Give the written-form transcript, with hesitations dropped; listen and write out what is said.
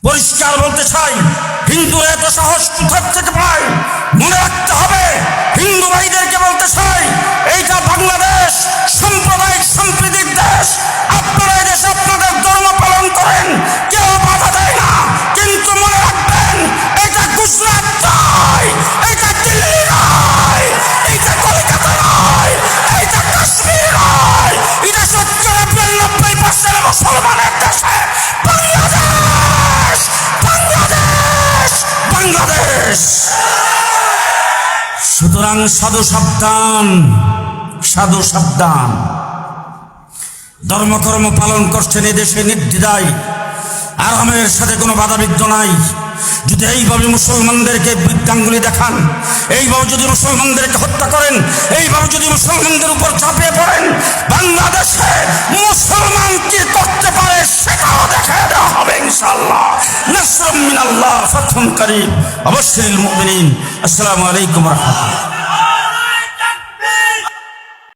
পরিষ্কার বলতে চাই, হিন্দুরা এত সাহস কোথা থেকে পায়? মনে রাখতে হবে, হিন্দু ভাইদেরকে বলতে চাই, এইটা বাংলাদেশ সাম্প্রদায়িক সম্প্রীতির দেশ। আপনারা এই দেশে আপনাদের ধর্ম পালন করেন, কেউ বাধা দেয় না, কিন্তু মনে রাখবেন এটা গুজরাট নয়, এটা দিল্লি নয়, এটা কলকাতা নয়, এটা কাশ্মীর নয়, এটা 70-90% মুসলমানের দেশে বাংলাদেশ, বাংলাদেশ, বাংলাদেশ। সুতরাং সাধু সাবধান, সাধু সাবধান। ধর্মকর্ম পালন করছেন এদেশে নির্দ্বিধায়, আরামের সাথে কোনো বাধাবিঘ্ন নাই। যদি এইভাবে মুসলমানদেরকে বৃদ্ধাঙ্গুলি দেখান, এইভাবে যদি মুসলমানদেরকে হত্যা করেন, এইভাবে যদি মুসলমানদের উপর চাপিয়ে পড়েন, বাংলাদেশে মুসলমান কি করতে পারে সেটাও দেখা দেওয়া হবে ইনশাআল্লাহ। নাসরুম মিনাল্লাহ, ফাতহুন করিম, অবশ্যই মুমিনিন। আসসালামু আলাইকুম ওয়া রাহমাতুল্লাহ।